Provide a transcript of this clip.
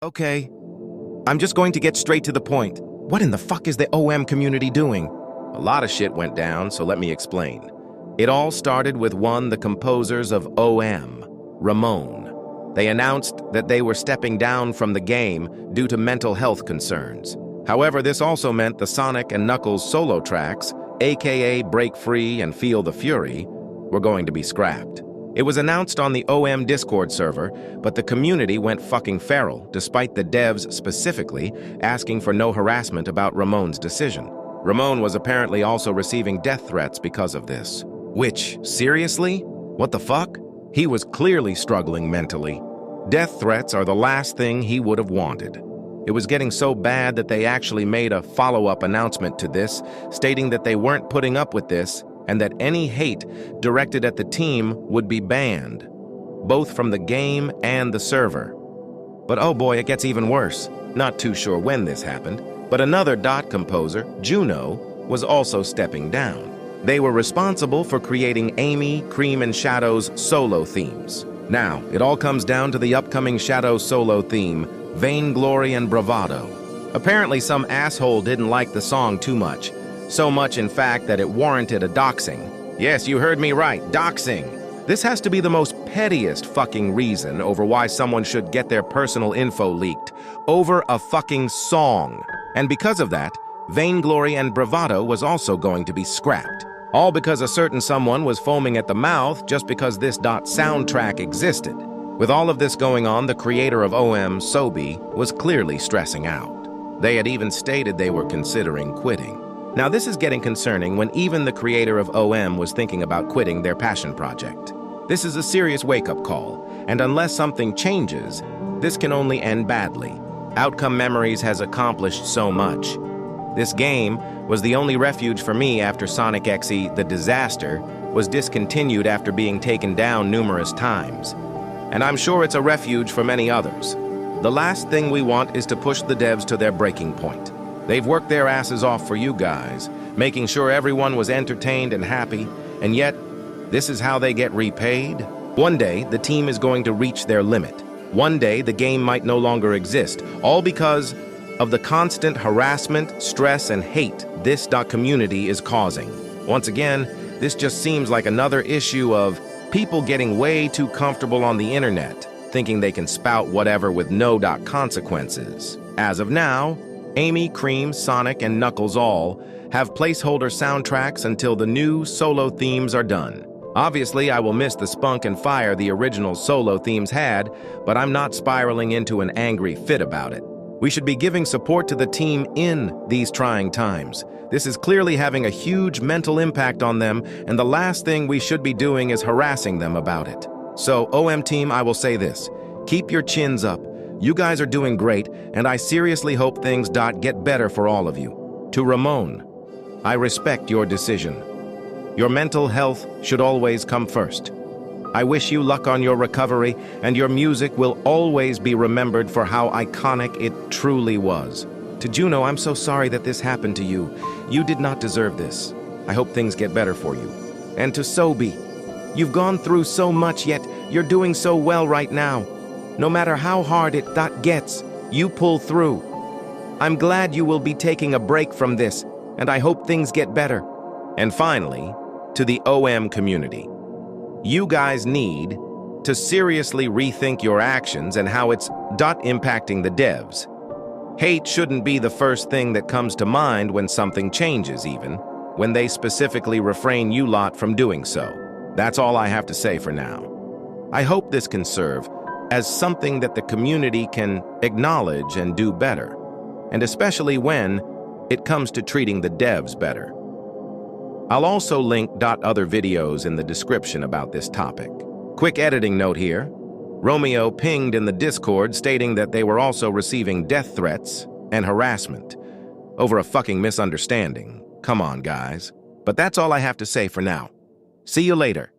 Okay, I'm just going to get straight to the point. What in the fuck is the OM community doing? A lot of shit went down, so let me explain. It all started with the composers of OM, Ramon. They announced that they were stepping down from the game due to mental health concerns. However, this also meant the Sonic and Knuckles solo tracks, aka Break Free and Feel the Fury, were going to be scrapped. It was announced on the OM Discord server, but the community went fucking feral, despite the devs specifically asking for no harassment about Ramon's decision. Ramon was apparently also receiving death threats because of this. Which, seriously? What the fuck? He was clearly struggling mentally. Death threats are the last thing he would have wanted. It was getting so bad that they actually made a follow-up announcement to this, stating that they weren't putting up with this and that any hate directed at the team would be banned, both from the game and the server. But oh boy, it gets even worse. Not too sure when this happened, but another dot composer, Juno, was also stepping down. They were responsible for creating Amy, Cream, and Shadow's solo themes. Now, it all comes down to the upcoming Shadow solo theme, Vainglory and Bravado. Apparently some asshole didn't like the song too much. So much, in fact, that it warranted a doxing. Yes, you heard me right, doxing. This has to be the most pettiest fucking reason over why someone should get their personal info leaked. Over a fucking song. And because of that, Vainglory and Bravado was also going to be scrapped. All because a certain someone was foaming at the mouth just because this soundtrack existed. With all of this going on, the creator of OM, Sobi, was clearly stressing out. They had even stated they were considering quitting. Now this is getting concerning when even the creator of OM was thinking about quitting their passion project. This is a serious wake-up call, and unless something changes, this can only end badly. Outcome Memories has accomplished so much. This game was the only refuge for me after Sonic XE The Disaster was discontinued after being taken down numerous times. And I'm sure it's a refuge for many others. The last thing we want is to push the devs to their breaking point. They've worked their asses off for you guys, making sure everyone was entertained and happy, and yet, this is how they get repaid? One day, the team is going to reach their limit. One day, the game might no longer exist, all because of the constant harassment, stress, and hate this community is causing. Once again, this just seems like another issue of people getting way too comfortable on the internet, thinking they can spout whatever with no consequences. As of now, Amy, Cream, Sonic, and Knuckles all have placeholder soundtracks until the new solo themes are done. Obviously, I will miss the spunk and fire the original solo themes had, but I'm not spiraling into an angry fit about it. We should be giving support to the team in these trying times. This is clearly having a huge mental impact on them, and the last thing we should be doing is harassing them about it. So, OM team, I will say this. Keep your chins up. You guys are doing great, and I seriously hope things get better for all of you. To Ramon, I respect your decision. Your mental health should always come first. I wish you luck on your recovery, and your music will always be remembered for how iconic it truly was. To Juno, I'm so sorry that this happened to you. You did not deserve this. I hope things get better for you. And to Sobi, you've gone through so much, yet you're doing so well right now. No matter how hard it gets, you pull through. I'm glad you will be taking a break from this, and I hope things get better. And finally, to the OM community. You guys need to seriously rethink your actions and how it's impacting the devs. Hate shouldn't be the first thing that comes to mind when something changes, even when they specifically refrain you lot from doing so. That's all I have to say for now. I hope this can serve as something that the community can acknowledge and do better, and especially when it comes to treating the devs better. I'll also link other videos in the description about this topic. Quick editing note here. Romeo pinged in the Discord stating that they were also receiving death threats and harassment over a fucking misunderstanding. Come on, guys. But that's all I have to say for now. See you later.